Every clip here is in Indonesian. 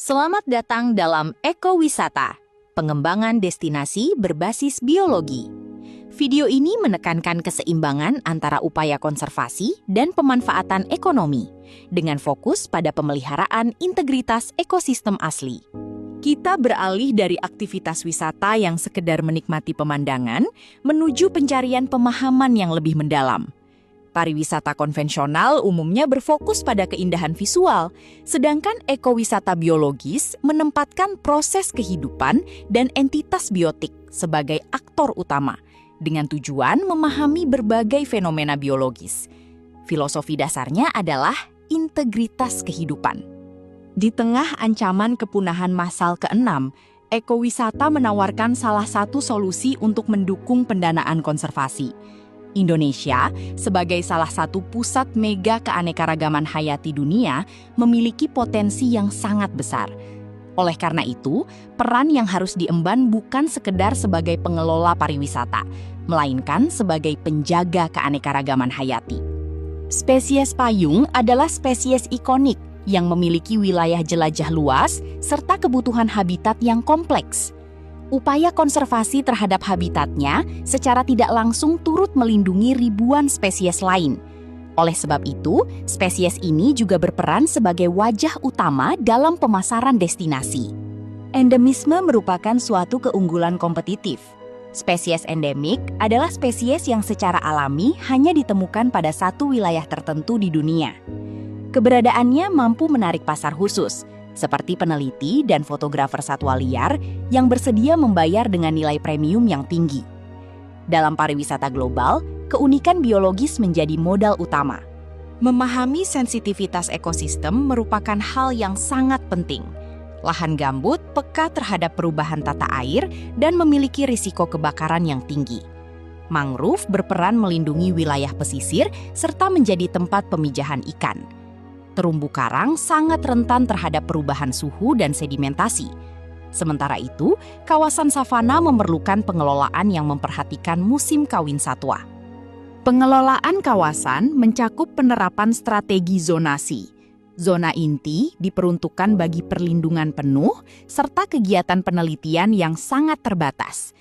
Selamat datang dalam Ekowisata, pengembangan destinasi berbasis biologi. Video ini menekankan keseimbangan antara upaya konservasi dan pemanfaatan ekonomi, dengan fokus pada pemeliharaan integritas ekosistem asli. Kita beralih dari aktivitas wisata yang sekedar menikmati pemandangan, menuju pencarian pemahaman yang lebih mendalam. Pariwisata konvensional umumnya berfokus pada keindahan visual, sedangkan ekowisata biologis menempatkan proses kehidupan dan entitas biotik sebagai aktor utama, dengan tujuan memahami berbagai fenomena biologis. Filosofi dasarnya adalah integritas kehidupan. Di tengah ancaman kepunahan massal ke-6, ekowisata menawarkan salah satu solusi untuk mendukung pendanaan konservasi. Indonesia, sebagai salah satu pusat mega keanekaragaman hayati dunia, memiliki potensi yang sangat besar. Oleh karena itu, peran yang harus diemban bukan sekedar sebagai pengelola pariwisata, melainkan sebagai penjaga keanekaragaman hayati. Spesies payung adalah spesies ikonik yang memiliki wilayah jelajah luas serta kebutuhan habitat yang kompleks. Upaya konservasi terhadap habitatnya secara tidak langsung turut melindungi ribuan spesies lain. Oleh sebab itu, spesies ini juga berperan sebagai wajah utama dalam pemasaran destinasi. Endemisme merupakan suatu keunggulan kompetitif. Spesies endemik adalah spesies yang secara alami hanya ditemukan pada satu wilayah tertentu di dunia. Keberadaannya mampu menarik pasar khusus, seperti peneliti dan fotografer satwa liar yang bersedia membayar dengan nilai premium yang tinggi. Dalam pariwisata global, keunikan biologis menjadi modal utama. Memahami sensitivitas ekosistem merupakan hal yang sangat penting. Lahan gambut peka terhadap perubahan tata air dan memiliki risiko kebakaran yang tinggi. Mangrove berperan melindungi wilayah pesisir serta menjadi tempat pemijahan ikan. Terumbu karang sangat rentan terhadap perubahan suhu dan sedimentasi. Sementara itu, kawasan savana memerlukan pengelolaan yang memperhatikan musim kawin satwa. Pengelolaan kawasan mencakup penerapan strategi zonasi. Zona inti diperuntukkan bagi perlindungan penuh serta kegiatan penelitian yang sangat terbatas.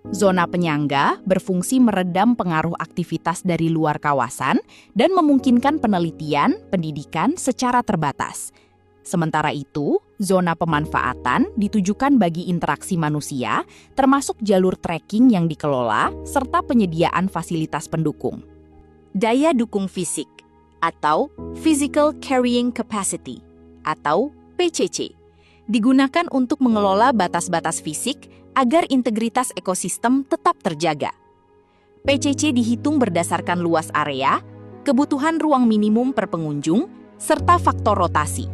Zona penyangga berfungsi meredam pengaruh aktivitas dari luar kawasan dan memungkinkan penelitian, pendidikan secara terbatas. Sementara itu, zona pemanfaatan ditujukan bagi interaksi manusia, termasuk jalur trekking yang dikelola, serta penyediaan fasilitas pendukung. Daya dukung fisik, atau Physical Carrying Capacity, atau PCC, digunakan untuk mengelola batas-batas fisik agar integritas ekosistem tetap terjaga. PCC dihitung berdasarkan luas area, kebutuhan ruang minimum per pengunjung, serta faktor rotasi.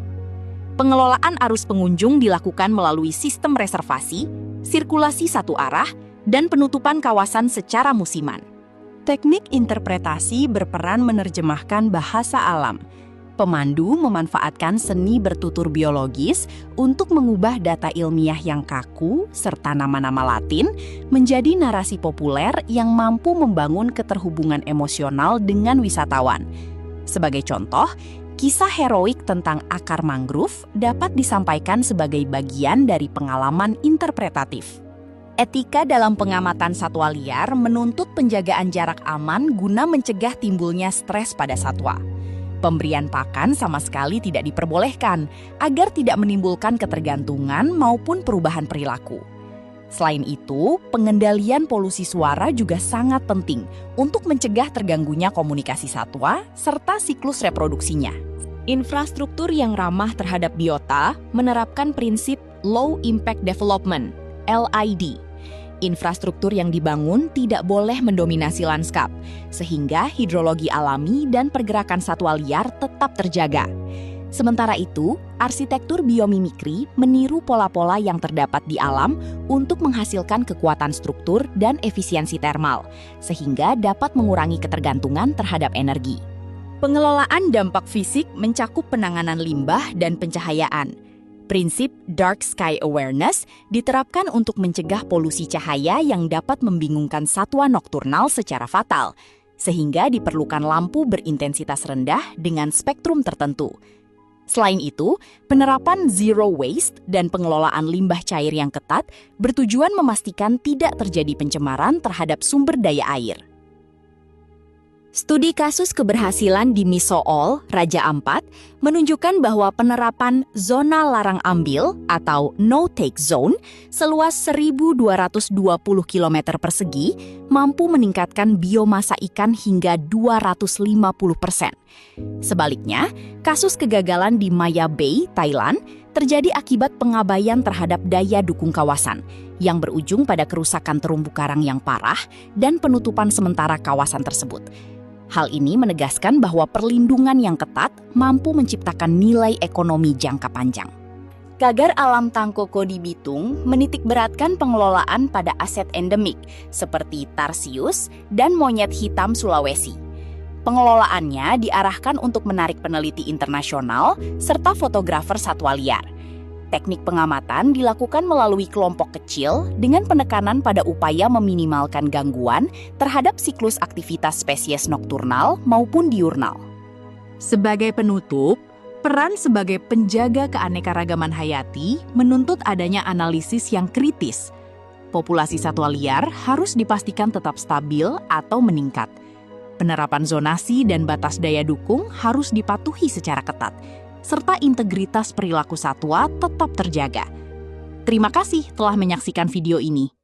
Pengelolaan arus pengunjung dilakukan melalui sistem reservasi, sirkulasi satu arah, dan penutupan kawasan secara musiman. Teknik interpretasi berperan menerjemahkan bahasa alam. Pemandu memanfaatkan seni bertutur biologis untuk mengubah data ilmiah yang kaku serta nama-nama Latin menjadi narasi populer yang mampu membangun keterhubungan emosional dengan wisatawan. Sebagai contoh, kisah heroik tentang akar mangrove dapat disampaikan sebagai bagian dari pengalaman interpretatif. Etika dalam pengamatan satwa liar menuntut penjagaan jarak aman guna mencegah timbulnya stres pada satwa. Pemberian pakan sama sekali tidak diperbolehkan agar tidak menimbulkan ketergantungan maupun perubahan perilaku. Selain itu, pengendalian polusi suara juga sangat penting untuk mencegah terganggunya komunikasi satwa serta siklus reproduksinya. Infrastruktur yang ramah terhadap biota menerapkan prinsip Low Impact Development, LID. Infrastruktur yang dibangun tidak boleh mendominasi lanskap, sehingga hidrologi alami dan pergerakan satwa liar tetap terjaga. Sementara itu, arsitektur biomimikri meniru pola-pola yang terdapat di alam untuk menghasilkan kekuatan struktur dan efisiensi termal, sehingga dapat mengurangi ketergantungan terhadap energi. Pengelolaan dampak fisik mencakup penanganan limbah dan pencahayaan. Prinsip Dark Sky Awareness diterapkan untuk mencegah polusi cahaya yang dapat membingungkan satwa nokturnal secara fatal, sehingga diperlukan lampu berintensitas rendah dengan spektrum tertentu. Selain itu, penerapan zero waste dan pengelolaan limbah cair yang ketat bertujuan memastikan tidak terjadi pencemaran terhadap sumber daya air. Studi kasus keberhasilan di Misool, Raja Ampat, menunjukkan bahwa penerapan zona larang ambil atau no-take zone seluas 1.220 km persegi mampu meningkatkan biomasa ikan hingga 250%. Sebaliknya, kasus kegagalan di Maya Bay, Thailand, terjadi akibat pengabaian terhadap daya dukung kawasan yang berujung pada kerusakan terumbu karang yang parah dan penutupan sementara kawasan tersebut. Hal ini menegaskan bahwa perlindungan yang ketat mampu menciptakan nilai ekonomi jangka panjang. Cagar Alam Tangkoko di Bitung menitikberatkan pengelolaan pada aset endemik seperti tarsius dan monyet hitam Sulawesi. Pengelolaannya diarahkan untuk menarik peneliti internasional serta fotografer satwa liar. Teknik pengamatan dilakukan melalui kelompok kecil dengan penekanan pada upaya meminimalkan gangguan terhadap siklus aktivitas spesies nokturnal maupun diurnal. Sebagai penutup, peran sebagai penjaga keanekaragaman hayati menuntut adanya analisis yang kritis. Populasi satwa liar harus dipastikan tetap stabil atau meningkat. Penerapan zonasi dan batas daya dukung harus dipatuhi secara ketat, serta integritas perilaku satwa tetap terjaga. Terima kasih telah menyaksikan video ini.